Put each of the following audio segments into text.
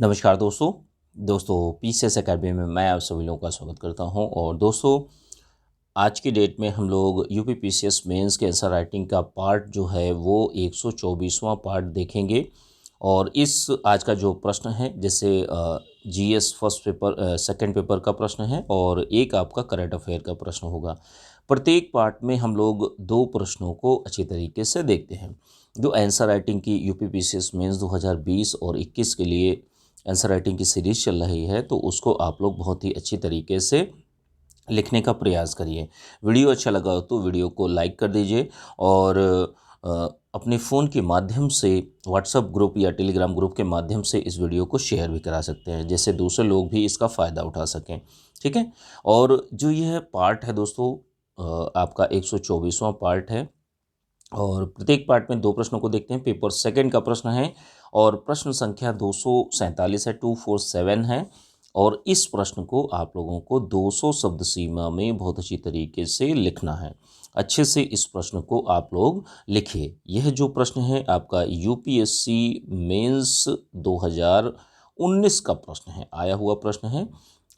नमस्कार दोस्तों PCS academy में मैं आप सभी लोगों का स्वागत करता हूं। और दोस्तों, आज की डेट में हम लोग यूपी पीसीएस मेंस के आंसर राइटिंग का पार्ट जो है वो 124वां पार्ट देखेंगे। और इस आज का जो प्रश्न है, जैसे GS first paper second paper का प्रश्न है और एक आपका करंट अफेयर का प्रश्न होगा। प्रत्येक पार्ट में हम लोग दो प्रश्नों को अच्छी तरीके से देखते हैं। जो आंसर राइटिंग की यूपी पीसीएस मेंस 2020 और 21 के लिए आंसर राइटिंग की सीरीज़ चल रही है, तो उसको आप लोग बहुत ही अच्छी तरीके से लिखने का प्रयास करिए। वीडियो अच्छा लगा हो तो वीडियो को लाइक कर दीजिए और अपने फ़ोन के माध्यम से व्हाट्सएप ग्रुप या टेलीग्राम ग्रुप के माध्यम से इस वीडियो को शेयर भी करा सकते हैं, जिससे दूसरे लोग भी इसका फ़ायदा उठा सकें। ठीक है। और जो यह पार्ट है दोस्तों, आपका 124वां पार्ट है और प्रत्येक पार्ट में दो प्रश्नों को देखते हैं। पेपर सेकंड का प्रश्न है और प्रश्न संख्या 247 है, 247 है। और इस प्रश्न को आप लोगों को 200 शब्द सीमा में बहुत अच्छी तरीके से लिखना है। अच्छे से इस प्रश्न को आप लोग लिखिए। यह जो प्रश्न है आपका यूपीएससी मेंस 2019 का प्रश्न है, आया हुआ प्रश्न है।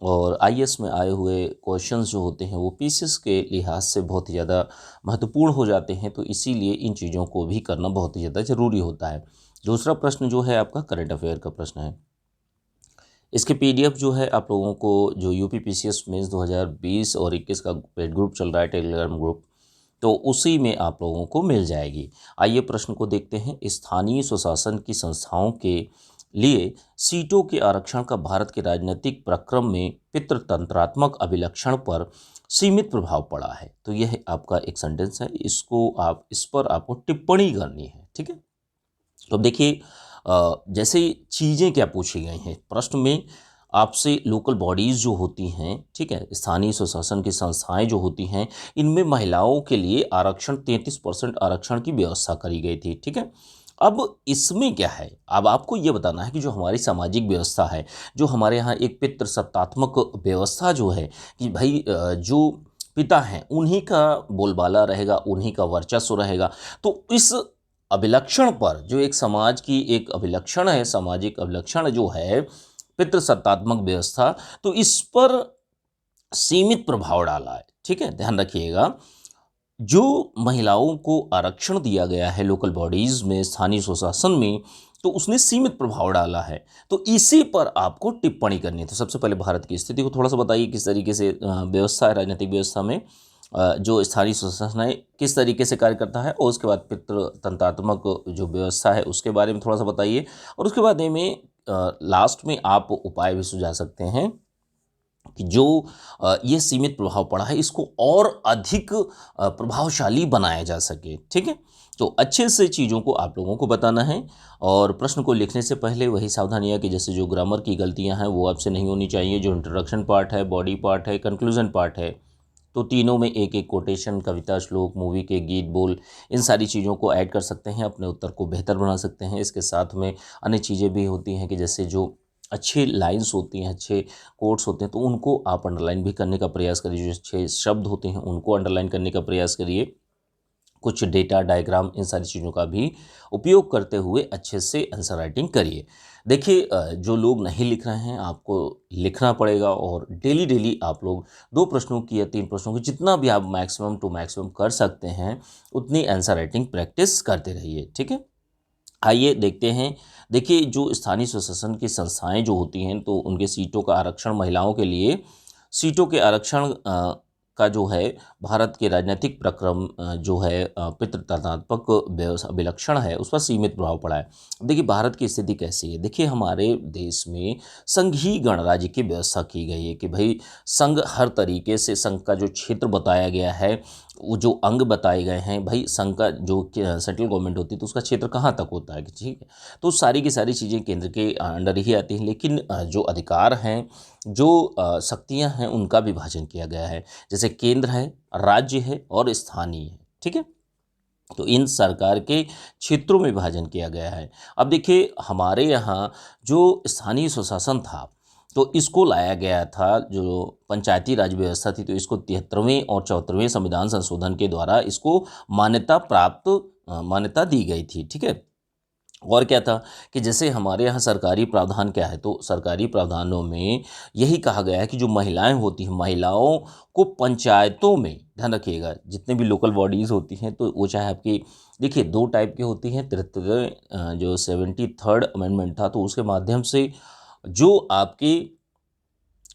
और आईएएस में आए हुए क्वेश्चंस जो होते हैं वो पीसीएस के लिहाज से बहुत ही ज़्यादा महत्वपूर्ण हो जाते हैं, तो इसीलिए इन चीज़ों को भी करना बहुत ही ज़्यादा ज़रूरी होता है। दूसरा प्रश्न जो है आपका करंट अफेयर का प्रश्न है। इसके पीडीएफ जो है आप लोगों को, जो यूपी पीसीएस मेंस 2020 और 21 का पेड ग्रुप चल रहा है, टेलीग्राम ग्रुप, तो उसी में आप लोगों को मिल जाएगी। आइए प्रश्न को देखते हैं। स्थानीय स्वशासन की संस्थाओं के लिए सीटों के आरक्षण का भारत के राजनीतिक प्रक्रम में पितृतंत्रात्मक अभिलक्षण पर सीमित प्रभाव पड़ा है। तो यह आपका एक सेंटेंस है, इस पर आपको टिप्पणी करनी है। ठीक है। तो अब देखिए, जैसे चीज़ें क्या पूछी गई हैं प्रश्न में, आपसे लोकल बॉडीज़ जो होती हैं, ठीक है, स्थानीय स्वशासन की संस्थाएं जो होती हैं, इनमें महिलाओं के लिए आरक्षण 33% आरक्षण की व्यवस्था करी गई थी। ठीक है। अब इसमें क्या है, अब आपको ये बताना है कि जो हमारी सामाजिक व्यवस्था है, जो हमारे यहाँ एक पितृसत्तात्मक व्यवस्था जो है कि भाई जो पिता हैं उन्हीं का बोलबाला रहेगा, उन्हीं का वर्चस्व रहेगा। तो इस अभिलक्षण पर, जो एक समाज की एक अभिलक्षण है, सामाजिक अभिलक्षण जो है पितृसत्तात्मक व्यवस्था, तो इस पर सीमित प्रभाव डाला है। ठीक है, ध्यान रखिएगा। जो महिलाओं को आरक्षण दिया गया है लोकल बॉडीज में, स्थानीय स्वशासन में, तो उसने सीमित प्रभाव डाला है। तो इसी पर आपको टिप्पणी करनी है। तो सबसे पहले भारत की स्थिति को थोड़ा सा बताइए, किस तरीके से व्यवस्था है, राजनीतिक व्यवस्था में जो स्थानीय स्वशासन है किस तरीके से कार्य करता है, और उसके बाद पितृतंत्रात्मक जो व्यवस्था है उसके बारे में थोड़ा सा बताइए। और उसके बाद में लास्ट में आप उपाय भी सुझा सकते हैं कि जो ये सीमित प्रभाव पड़ा है इसको और अधिक प्रभावशाली बनाया जा सके। ठीक है। तो अच्छे से चीज़ों को आप लोगों को बताना है। और प्रश्न को लिखने से पहले वही सावधानियाँ कि जैसे जो ग्रामर की गलतियां हैं वो आपसे नहीं होनी चाहिए। जो इंट्रोडक्शन पार्ट है, बॉडी पार्ट है, कंक्लूजन पार्ट है, तो तीनों में एक एक कोटेशन, कविता, श्लोक, मूवी के गीत, बोल, इन सारी चीज़ों को ऐड कर सकते हैं, अपने उत्तर को बेहतर बना सकते हैं। इसके साथ में अन्य चीज़ें भी होती हैं कि जैसे जो अच्छे लाइंस होती हैं, अच्छे कोट्स होते हैं, तो उनको आप अंडरलाइन भी करने का प्रयास करिए। जो अच्छे शब्द होते हैं उनको अंडरलाइन करने का प्रयास करिए। कुछ डेटा, डायग्राम, इन सारी चीज़ों का भी उपयोग करते हुए अच्छे से आंसर राइटिंग करिए। देखिए, जो लोग नहीं लिख रहे हैं आपको लिखना पड़ेगा और डेली डेली आप लोग 2 प्रश्नों की या 3 प्रश्नों की, जितना भी आप मैक्सिमम टू मैक्सिमम कर सकते हैं उतनी आंसर राइटिंग प्रैक्टिस करते रहिए। ठीक है। आइए देखते हैं। देखिए, जो स्थानीय स्वशासन की संस्थाएं जो होती हैं, तो उनके सीटों का आरक्षण, महिलाओं के लिए सीटों के आरक्षण का जो है भारत के राजनीतिक प्रक्रम जो है पितृतंत्रात्मक अभिलक्षण है, उस पर सीमित प्रभाव पड़ा है। अब देखिए भारत की स्थिति कैसी है। देखिए, हमारे देश में संघीय गणराज्य की व्यवस्था की गई है कि भाई संघ, हर तरीके से संघ का जो क्षेत्र बताया गया है, वो जो अंग बताए गए हैं, भाई संघ का जो सेंट्रल गवर्नमेंट होती है तो उसका क्षेत्र कहाँ तक होता है। ठीक है। तो सारी की सारी चीज़ें केंद्र के अंडर ही आती हैं, लेकिन जो अधिकार हैं, जो शक्तियां हैं, उनका विभाजन किया गया है। जैसे केंद्र है, राज्य है और स्थानीय है। ठीक है। तो इन सरकार के क्षेत्रों में विभाजन किया गया है। अब देखिए, हमारे यहाँ जो स्थानीय स्वशासन था, तो इसको लाया गया था, जो पंचायती राज व्यवस्था थी, तो इसको 73वें और 74वें संविधान संशोधन के द्वारा इसको मान्यता दी गई थी। ठीक है। और क्या था कि जैसे हमारे यहाँ सरकारी प्रावधान क्या है, तो सरकारी प्रावधानों में यही कहा गया है कि जो महिलाएं होती हैं, महिलाओं को पंचायतों में, ध्यान रखिएगा, जितने भी लोकल बॉडीज़ होती हैं, तो वो चाहे आपकी, देखिए दो टाइप की होती हैं। 73 जो 73rd अमेंडमेंट था, तो उसके माध्यम से जो आपकी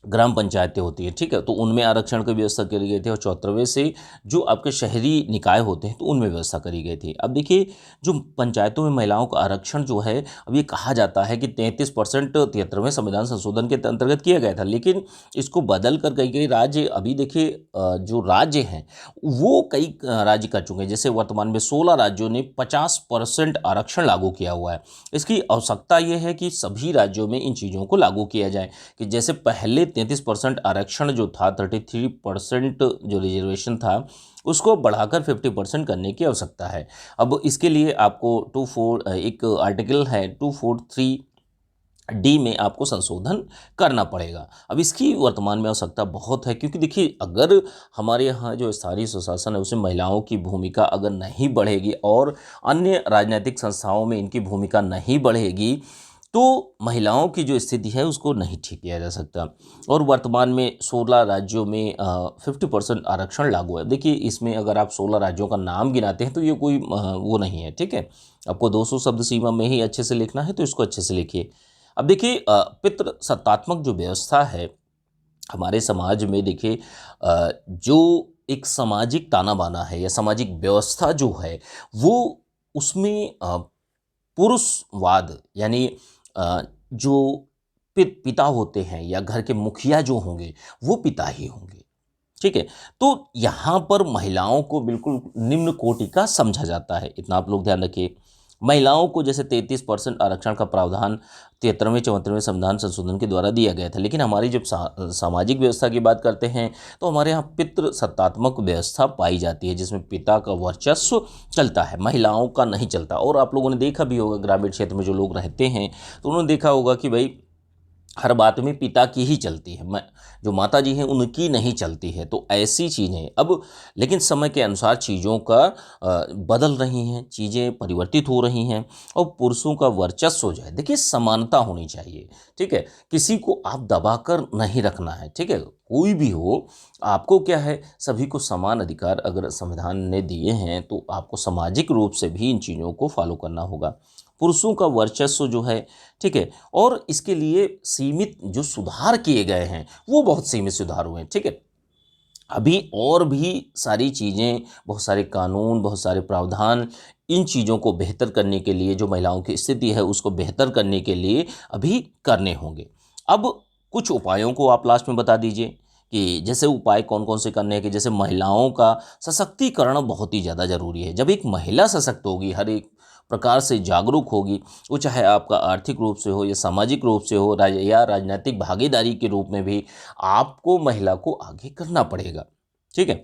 ग्राम पंचायतें होती हैं, ठीक है, तो उनमें आरक्षण की व्यवस्था करी गई थी। और 74वें से जो आपके शहरी निकाय होते हैं, तो उनमें व्यवस्था करी गई थी। अब देखिए, जो पंचायतों में महिलाओं का आरक्षण जो है, अब ये कहा जाता है कि 33% 73वें संविधान संशोधन के अंतर्गत किया गया था, लेकिन इसको बदल कर कई कई राज्य, अभी देखिए जो राज्य हैं वो कई राज्य कर चुके हैं। जैसे वर्तमान में 16 राज्यों ने 50% आरक्षण लागू किया हुआ है। इसकी आवश्यकता ये है कि सभी राज्यों में इन चीज़ों को लागू किया जाए, कि जैसे पहले 33% आरक्षण जो था, 33% जो रिजर्वेशन था, उसको बढ़ाकर 50% करने की आवश्यकता है। अब इसके लिए आपको एक आर्टिकल है 243 डी में आपको संशोधन करना पड़ेगा। अब इसकी वर्तमान में आवश्यकता बहुत है, क्योंकि देखिए, अगर हमारे यहाँ जो स्थानीय स्वशासन है उसमें महिलाओं की भूमिका अगर नहीं बढ़ेगी और अन्य राजनीतिक संस्थाओं में इनकी भूमिका नहीं बढ़ेगी, तो महिलाओं की जो स्थिति है उसको नहीं ठीक किया जा सकता। और वर्तमान में 16 राज्यों में 50% आरक्षण लागू है। देखिए, इसमें अगर आप 16 राज्यों का नाम गिनाते हैं तो ये कोई वो नहीं है, ठीक है। आपको 200 शब्द सीमा में ही अच्छे से लिखना है, तो इसको अच्छे से लिखिए। अब देखिए, पितृसत्तात्मक जो व्यवस्था है हमारे समाज में, देखिए जो एक सामाजिक ताना बाना है या सामाजिक व्यवस्था जो है, वो उसमें पुरुषवाद, यानी जो पिता होते हैं या घर के मुखिया जो होंगे, वो पिता ही होंगे, ठीक है। तो यहाँ पर महिलाओं को बिल्कुल निम्न कोटि का समझा जाता है, इतना आप लोग ध्यान रखिए। महिलाओं को जैसे 33% आरक्षण का प्रावधान 73वें 74वें संविधान संशोधन के द्वारा दिया गया था, लेकिन हमारी जब सामाजिक व्यवस्था की बात करते हैं, तो हमारे यहाँ पितृ सत्तात्मक व्यवस्था पाई जाती है, जिसमें पिता का वर्चस्व चलता है, महिलाओं का नहीं चलता। और आप लोगों ने देखा भी होगा, ग्रामीण क्षेत्र में जो लोग रहते हैं, तो उन्होंने देखा होगा कि भाई हर बात में पिता की ही चलती है, जो माता जी हैं उनकी नहीं चलती है। तो ऐसी चीज़ें अब, लेकिन समय के अनुसार चीज़ों का बदल रही हैं, चीज़ें परिवर्तित हो रही हैं, और पुरुषों का वर्चस्व जो है, देखिए समानता होनी चाहिए, ठीक है। किसी को आप दबाकर नहीं रखना है, ठीक है, कोई भी हो, आपको क्या है, सभी को समान अधिकार अगर संविधान ने दिए हैं, तो आपको सामाजिक रूप से भी इन चीज़ों को फॉलो करना होगा। पुरुषों का वर्चस्व जो है, ठीक है, और इसके लिए सीमित जो सुधार किए गए हैं, वो बहुत सीमित सुधार हुए हैं, ठीक है। अभी और भी सारी चीज़ें, बहुत सारे कानून, बहुत सारे प्रावधान, इन चीज़ों को बेहतर करने के लिए, जो महिलाओं की स्थिति है उसको बेहतर करने के लिए अभी करने होंगे। अब कुछ उपायों को आप लास्ट में बता दीजिए, कि जैसे उपाय कौन कौन से करने हैं, कि जैसे महिलाओं का सशक्तिकरण बहुत ही ज़्यादा ज़रूरी है। जब एक महिला सशक्त होगी, हर एक प्रकार से जागरूक होगी, वो चाहे आपका आर्थिक रूप से हो या सामाजिक रूप से हो, या राजनीतिक भागीदारी के रूप में भी, आपको महिला को आगे करना पड़ेगा, ठीक है।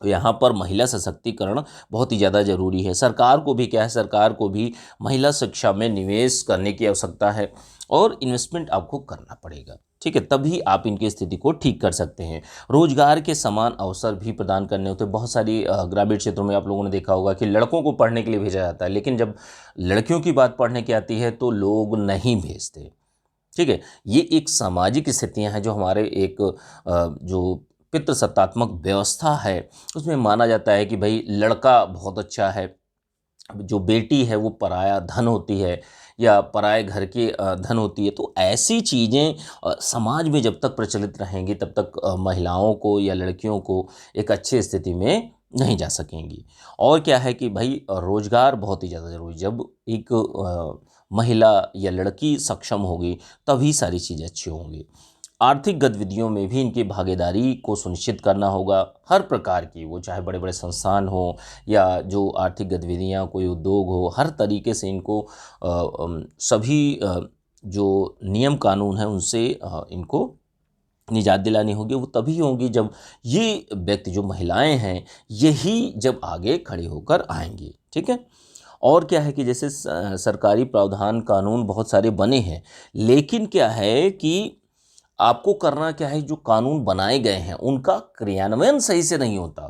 तो यहाँ पर महिला सशक्तिकरण बहुत ही ज़्यादा ज़रूरी है। सरकार को भी क्या है, सरकार को भी महिला शिक्षा में निवेश करने की आवश्यकता है, और इन्वेस्टमेंट आपको करना पड़ेगा, ठीक है, तभी आप इनकी स्थिति को ठीक कर सकते हैं। रोजगार के समान अवसर भी प्रदान करने होते हैं। बहुत सारी ग्रामीण क्षेत्रों में आप लोगों ने देखा होगा कि लड़कों को पढ़ने के लिए भेजा जाता है, लेकिन जब लड़कियों की बात पढ़ने की आती है तो लोग नहीं भेजते, ठीक है। ये एक सामाजिक स्थितियां हैं, जो हमारे एक जो पितृसत्तात्मक व्यवस्था है उसमें माना जाता है कि भाई लड़का बहुत अच्छा है, जो बेटी है वो पराया धन होती है, या पराए घर की धन होती है। तो ऐसी चीज़ें समाज में जब तक प्रचलित रहेंगी, तब तक महिलाओं को या लड़कियों को एक अच्छी स्थिति में नहीं जा सकेंगी। और क्या है कि भाई रोज़गार बहुत ही ज़्यादा ज़रूरी, जब एक महिला या लड़की सक्षम होगी, तभी सारी चीज़ें अच्छी होंगी। आर्थिक गतिविधियों में भी इनकी भागीदारी को सुनिश्चित करना होगा, हर प्रकार की, वो चाहे बड़े बड़े संस्थान हो या जो आर्थिक गतिविधियां, कोई उद्योग हो, हर तरीके से इनको सभी जो नियम कानून हैं उनसे इनको निजात दिलानी होगी। वो तभी होंगी जब ये व्यक्ति, जो महिलाएं हैं, यही जब आगे खड़े होकर आएंगी, ठीक है। और क्या है कि जैसे सरकारी प्रावधान कानून बहुत सारे बने हैं, लेकिन क्या है कि आपको करना क्या है, जो कानून बनाए गए हैं उनका क्रियान्वयन सही से नहीं होता।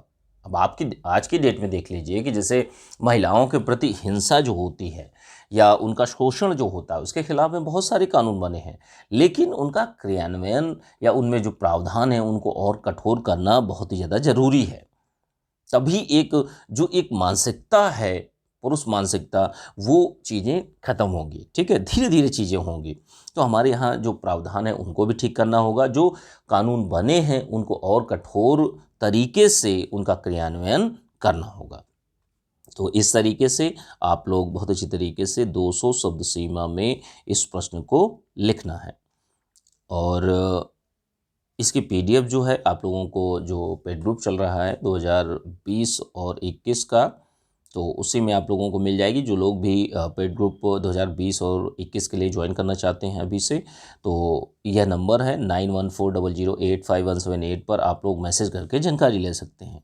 अब आपकी आज की डेट में देख लीजिए कि जैसे महिलाओं के प्रति हिंसा जो होती है, या उनका शोषण जो होता है उसके खिलाफ में बहुत सारे कानून बने हैं, लेकिन उनका क्रियान्वयन या उनमें जो प्रावधान है उनको और कठोर करना बहुत ही ज़्यादा ज़रूरी है। तभी एक मानसिकता है, पुरुष मानसिकता, वो चीज़ें ख़त्म होंगी, ठीक है? धीरे-धीरे चीज़ें होंगी। तो हमारे यहाँ जो प्रावधान है उनको भी ठीक करना होगा, जो कानून बने हैं उनको और कठोर तरीके से उनका क्रियान्वयन करना होगा। तो इस तरीके से आप लोग बहुत अच्छी तरीके से 200 शब्द सीमा में इस प्रश्न को लिखना है। और इसकी पीडीएफ जो है आप लोगों को, जो पेड ग्रुप चल रहा है 2020 और 21 का, तो उसी में आप लोगों को मिल जाएगी। जो लोग भी पेड ग्रुप 2020 और 21 के लिए ज्वाइन करना चाहते हैं अभी से, तो यह नंबर है 9140085178 पर आप लोग मैसेज करके जानकारी ले सकते हैं।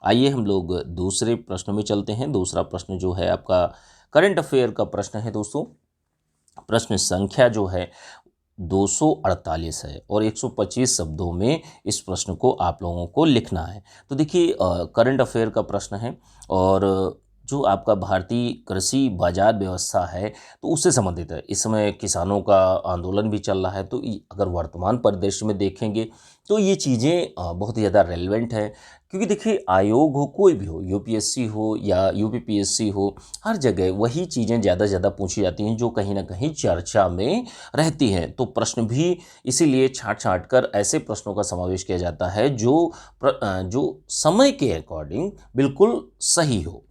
आइए हम लोग दूसरे प्रश्न में चलते हैं। दूसरा प्रश्न जो है आपका करंट अफेयर का प्रश्न है दोस्तों। प्रश्न संख्या जो है 248 है और 125 शब्दों में इस प्रश्न को आप लोगों को लिखना है। तो देखिए, करंट अफेयर का प्रश्न है और जो आपका भारतीय कृषि बाजार व्यवस्था है तो उससे संबंधित है। इस समय किसानों का आंदोलन भी चल रहा है, तो अगर वर्तमान परिदृश्य में देखेंगे तो ये चीज़ें बहुत ही ज़्यादा रेलेवेंट है। क्योंकि देखिए, आयोग हो, कोई भी हो, यूपीएससी हो या यूपीपीएससी हो, हर जगह वही चीज़ें ज़्यादा से ज़्यादा पूछी जाती हैं जो कहीं ना कहीं चर्चा में रहती हैं। तो प्रश्न भी इसीलिए छाँट छाँट कर ऐसे प्रश्नों का समावेश किया जाता है जो समय के अकॉर्डिंग बिल्कुल सही हो।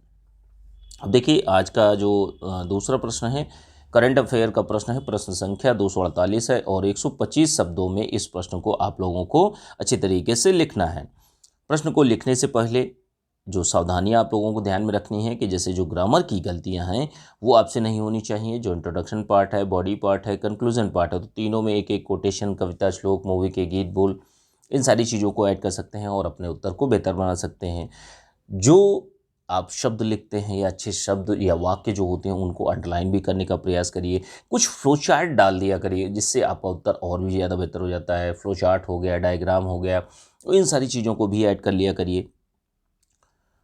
अब देखिए, आज का जो दूसरा प्रश्न है, करंट अफेयर का प्रश्न है। प्रश्न संख्या 248 है और 125 शब्दों में इस प्रश्न को आप लोगों को अच्छी तरीके से लिखना है। प्रश्न को लिखने से पहले जो सावधानियां आप लोगों को ध्यान में रखनी है कि जैसे जो ग्रामर की गलतियां हैं वो आपसे नहीं होनी चाहिए। जो इंट्रोडक्शन पार्ट है, बॉडी पार्ट है, कंक्लूजन पार्ट है, तो तीनों में एक एक कोटेशन, कविता, श्लोक, मूवी के गीत, बोल, इन सारी चीज़ों को ऐड कर सकते हैं और अपने उत्तर को बेहतर बना सकते हैं। जो आप शब्द लिखते हैं या अच्छे शब्द या वाक्य जो होते हैं उनको अंडरलाइन भी करने का प्रयास करिए। कुछ फ्लो चार्ट डाल दिया करिए जिससे आपका उत्तर और भी ज़्यादा बेहतर हो जाता है। फ्लो चार्ट हो गया, डायग्राम हो गया, तो इन सारी चीज़ों को भी ऐड कर लिया करिए।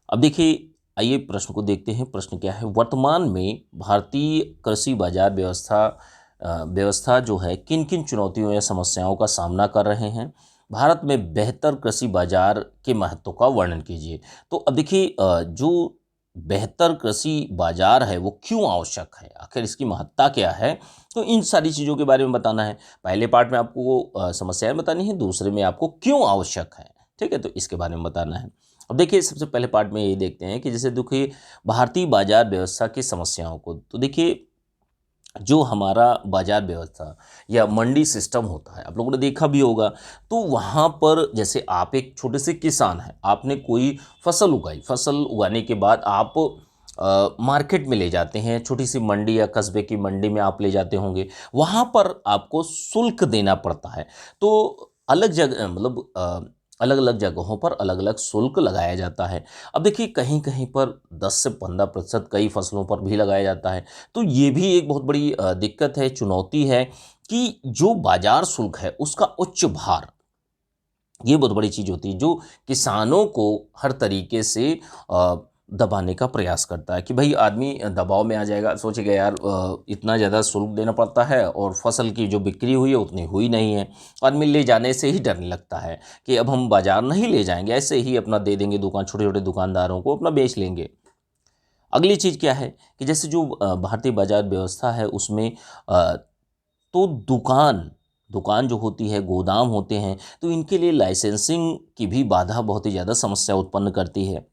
अब देखिए, आइए प्रश्न को देखते हैं। प्रश्न क्या है, वर्तमान में भारतीय कृषि बाजार व्यवस्था जो है किन किन चुनौतियों या समस्याओं का सामना कर रहे हैं। भारत में बेहतर कृषि बाजार के महत्व का वर्णन कीजिए। तो अब देखिए, जो बेहतर कृषि बाजार है वो क्यों आवश्यक है, आखिर इसकी महत्ता क्या है, तो इन सारी चीज़ों के बारे में बताना है। पहले पार्ट में आपको समस्याएं बतानी है, दूसरे में आपको क्यों आवश्यक है, ठीक है, तो इसके बारे में बताना है। अब देखिए, सबसे पहले पार्ट में ये देखते हैं कि जैसे देखिए भारतीय बाजार व्यवस्था की समस्याओं को। तो देखिए, जो हमारा बाजार व्यवस्था या मंडी सिस्टम होता है, आप लोगों ने देखा भी होगा, तो वहाँ पर जैसे आप एक छोटे से किसान हैं, आपने कोई फसल उगाई, फसल उगाने के बाद आप मार्केट में ले जाते हैं, छोटी सी मंडी या कस्बे की मंडी में आप ले जाते होंगे, वहाँ पर आपको शुल्क देना पड़ता है। तो अलग जगह मतलब अलग अलग जगहों पर अलग अलग शुल्क लगाया जाता है। अब देखिए, कहीं कहीं पर 10 से 15% कई फसलों पर भी लगाया जाता है। तो ये भी एक बहुत बड़ी दिक्कत है, चुनौती है कि जो बाजार शुल्क है उसका उच्च भार, ये बहुत बड़ी चीज़ होती है जो किसानों को हर तरीके से दबाने का प्रयास करता है कि भाई आदमी दबाव में आ जाएगा, सोचेगा यार इतना ज़्यादा शुल्क देना पड़ता है और फसल की जो बिक्री हुई है उतनी हुई नहीं है। आदमी ले जाने से ही डरने लगता है कि अब हम बाज़ार नहीं ले जाएंगे, ऐसे ही अपना दे देंगे, दुकान छोटे छोटे दुकानदारों को अपना बेच लेंगे। अगली चीज़ क्या है कि जैसे जो भारतीय बाजार व्यवस्था है उसमें तो दुकान जो होती है, गोदाम होते हैं, तो इनके लिए लाइसेंसिंग की भी बाधा बहुत ही ज़्यादा समस्या उत्पन्न करती है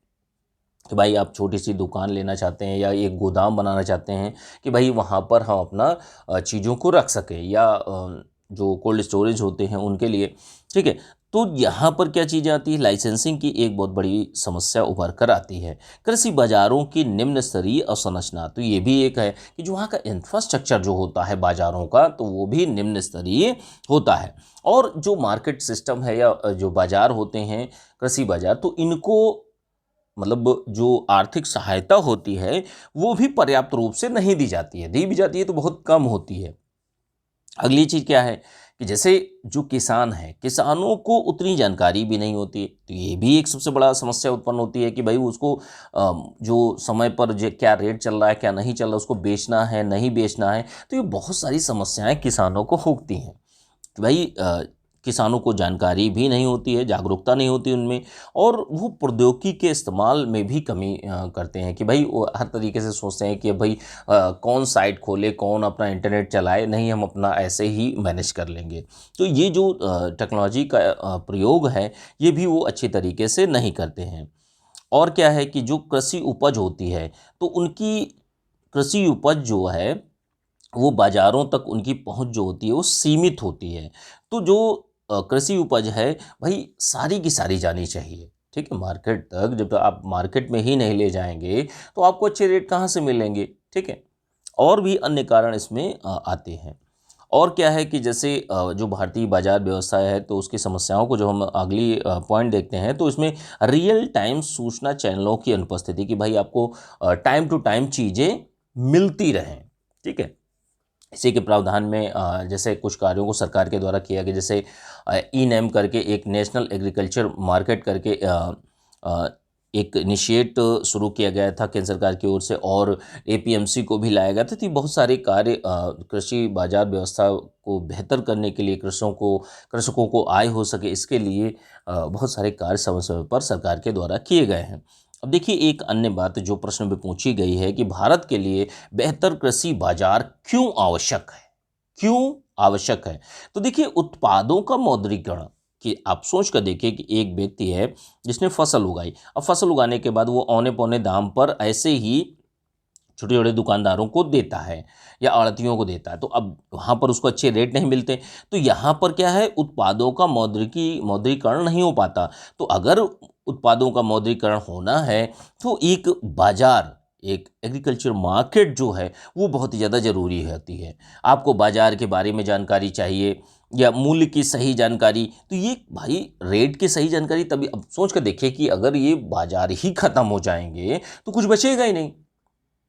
कि भाई आप छोटी सी दुकान लेना चाहते हैं या एक गोदाम बनाना चाहते हैं कि भाई वहाँ पर हम अपना चीज़ों को रख सकें, या जो कोल्ड स्टोरेज होते हैं उनके लिए, ठीक है। तो यहाँ पर क्या चीज़ आती है, लाइसेंसिंग की एक बहुत बड़ी समस्या उभर कर आती है। कृषि बाज़ारों की निम्न स्तरीय अवसंरचना, तो ये भी एक है कि जो वहाँ का इंफ्रास्ट्रक्चर जो होता है बाज़ारों का, तो वो भी निम्न स्तरीय होता है। और जो मार्केट सिस्टम है या जो बाज़ार होते हैं कृषि बाज़ार, तो इनको मतलब जो आर्थिक सहायता होती है वो भी पर्याप्त रूप से नहीं दी जाती है, दी भी जाती है तो बहुत कम होती है। अगली चीज़ क्या है कि जैसे जो किसान है, किसानों को उतनी जानकारी भी नहीं होती है, तो ये भी एक सबसे बड़ा समस्या उत्पन्न होती है कि भाई उसको जो समय पर जो क्या रेट चल रहा है, क्या नहीं चल रहा है, उसको बेचना है, नहीं बेचना है। तो ये बहुत सारी समस्याएं किसानों को होती हैं कि भाई किसानों को जानकारी भी नहीं होती है, जागरूकता नहीं होती उनमें, और वो प्रौद्योगिकी के इस्तेमाल में भी कमी करते हैं कि भाई वो हर तरीके से सोचते हैं कि भाई कौन साइट खोले, कौन अपना इंटरनेट चलाए, नहीं हम अपना ऐसे ही मैनेज कर लेंगे। तो ये जो टेक्नोलॉजी का प्रयोग है, ये भी वो अच्छी तरीके से नहीं करते हैं। और क्या है कि जो कृषि उपज होती है, तो उनकी कृषि उपज जो है वो बाज़ारों तक उनकी पहुंच जो होती है वो सीमित होती है। तो जो कृषि उपज है भाई सारी की सारी जानी चाहिए, ठीक है, मार्केट तक। जब तक आप मार्केट में ही नहीं ले जाएंगे तो आपको अच्छे रेट कहाँ से मिलेंगे, ठीक है। और भी अन्य कारण इसमें आते हैं। और क्या है कि जैसे जो भारतीय बाजार व्यवस्था है, तो उसकी समस्याओं को जो हम अगली पॉइंट देखते हैं, तो इसमें रियल टाइम सूचना चैनलों की अनुपस्थिति कि भाई आपको टाइम टू टाइम चीज़ें मिलती रहें, ठीक है। इसी के प्रावधान में जैसे कुछ कार्यों को सरकार के द्वारा किया गया, जैसे ई नैम करके एक नेशनल एग्रीकल्चर मार्केट करके अ, एक इनिशिएट शुरू किया गया था केंद्र सरकार की ओर से, और एपीएमसी को भी लाया गया था। तो बहुत सारे कार्य कृषि बाजार व्यवस्था को बेहतर करने के लिए, कृषकों को आय हो सके, इसके लिए बहुत सारे कार्य समय समय पर सरकार के द्वारा किए गए हैं। अब देखिए, एक अन्य बात जो प्रश्न में पूछी गई है कि भारत के लिए बेहतर कृषि बाजार क्यों आवश्यक है, क्यों आवश्यक है। तो देखिए, उत्पादों का मौद्रीकरण, कि आप सोच कर देखिए कि एक व्यक्ति है जिसने फसल उगाई, अब फसल उगाने के बाद वो औने पौने दाम पर ऐसे ही छोटे छोटे दुकानदारों को देता है या आड़तियों को देता है, तो अब वहाँ पर उसको अच्छे रेट नहीं मिलते। तो यहाँ पर क्या है, उत्पादों का मौद्रीकरण नहीं हो पाता। तो अगर उत्पादों का मौद्रीकरण होना है, तो एक बाजार, एक एग्रीकल्चर मार्केट जो है वो बहुत ही ज़्यादा ज़रूरी होती है। आपको बाजार के बारे में जानकारी चाहिए या मूल्य की सही जानकारी, तो ये भाई रेट की सही जानकारी तभी। अब सोच कर देखिए कि अगर ये बाजार ही ख़त्म हो जाएंगे तो कुछ बचेगा ही नहीं,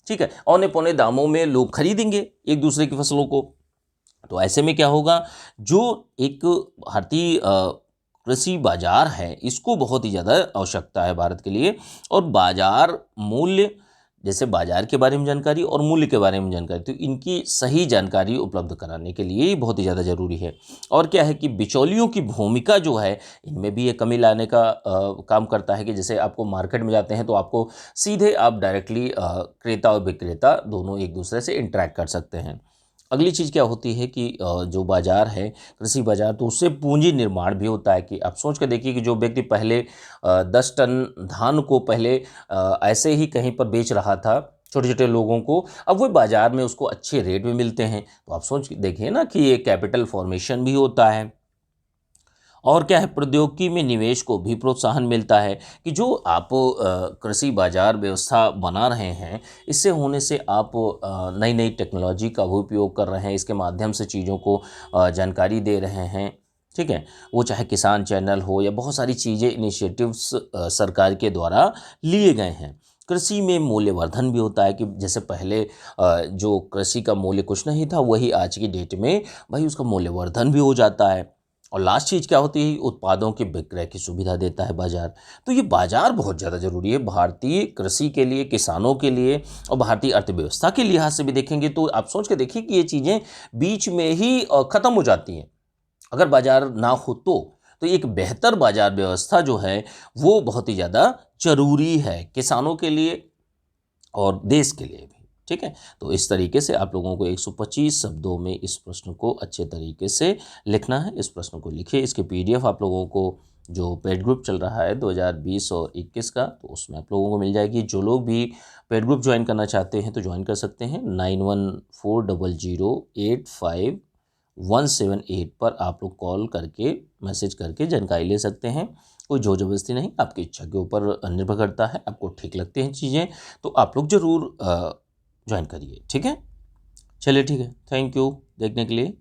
ठीक है। औने पौने दामों में लोग खरीदेंगे एक दूसरे की फसलों को। तो ऐसे में क्या होगा, जो एक भारतीय कृषि बाजार है, इसको बहुत ही ज़्यादा आवश्यकता है भारत के लिए। और बाजार मूल्य, जैसे बाजार के बारे में जानकारी और मूल्य के बारे में जानकारी, तो इनकी सही जानकारी उपलब्ध कराने के लिए ये बहुत ही ज़्यादा ज़रूरी है। और क्या है कि बिचौलियों की भूमिका जो है, इनमें भी ये कमी लाने का काम करता है कि जैसे आपको मार्केट में जाते हैं तो आपको सीधे आप डायरेक्टली क्रेता और विक्रेता दोनों एक दूसरे से इंटरेक्ट कर सकते हैं। अगली चीज़ क्या होती है कि जो बाज़ार है, कृषि बाज़ार, तो उससे पूंजी निर्माण भी होता है। कि आप सोच कर देखिए कि जो व्यक्ति पहले 10 टन धान को पहले ऐसे ही कहीं पर बेच रहा था छोटे छोटे लोगों को, अब वो बाज़ार में उसको अच्छे रेट में मिलते हैं। तो आप सोच के देखिए ना कि ये कैपिटल फॉर्मेशन भी होता है। और क्या है, प्रौद्योगिकी में निवेश को भी प्रोत्साहन मिलता है कि जो आप कृषि बाजार व्यवस्था बना रहे हैं, इससे होने से आप नई नई टेक्नोलॉजी का भी उपयोग कर रहे हैं, इसके माध्यम से चीज़ों को जानकारी दे रहे हैं, ठीक है। वो चाहे किसान चैनल हो या बहुत सारी चीज़ें, इनिशिएटिव्स सरकार के द्वारा लिए गए हैं। कृषि में मूल्यवर्धन भी होता है कि जैसे पहले जो कृषि का मूल्य कुछ नहीं था, वही आज की डेट में भाई उसका मूल्यवर्धन भी हो जाता है। और लास्ट चीज़ क्या होती है, उत्पादों के विक्रय की सुविधा देता है बाजार। तो ये बाजार बहुत ज़्यादा ज़रूरी है भारतीय कृषि के लिए, किसानों के लिए, और भारतीय अर्थव्यवस्था के लिहाज से भी देखेंगे तो आप सोच के देखिए कि ये चीज़ें बीच में ही ख़त्म हो जाती हैं अगर बाजार ना हो तो एक बेहतर बाजार व्यवस्था जो है वो बहुत ही ज़्यादा ज़रूरी है किसानों के लिए और देश के लिए भी, ठीक है। तो इस तरीके से आप लोगों को 125 शब्दों में इस प्रश्न को अच्छे तरीके से लिखना है। इस प्रश्न को लिखिए, इसके पीडीएफ आप लोगों को जो पेड ग्रुप चल रहा है 2020 और 21 का, तो उसमें आप लोगों को मिल जाएगी। जो लोग भी पेड ग्रुप ज्वाइन करना चाहते हैं तो ज्वाइन कर सकते हैं। 9140085178 पर आप लोग कॉल करके, मैसेज करके जानकारी ले सकते हैं। कोई ज़ोर ज़बरदस्ती नहीं, आपकी इच्छा के ऊपर निर्भर करता है। आपको ठीक लगती हैं चीज़ें तो आप लोग ज़रूर ज्वाइन करिए, ठीक है। चलिए ठीक है, थैंक यू देखने के लिए।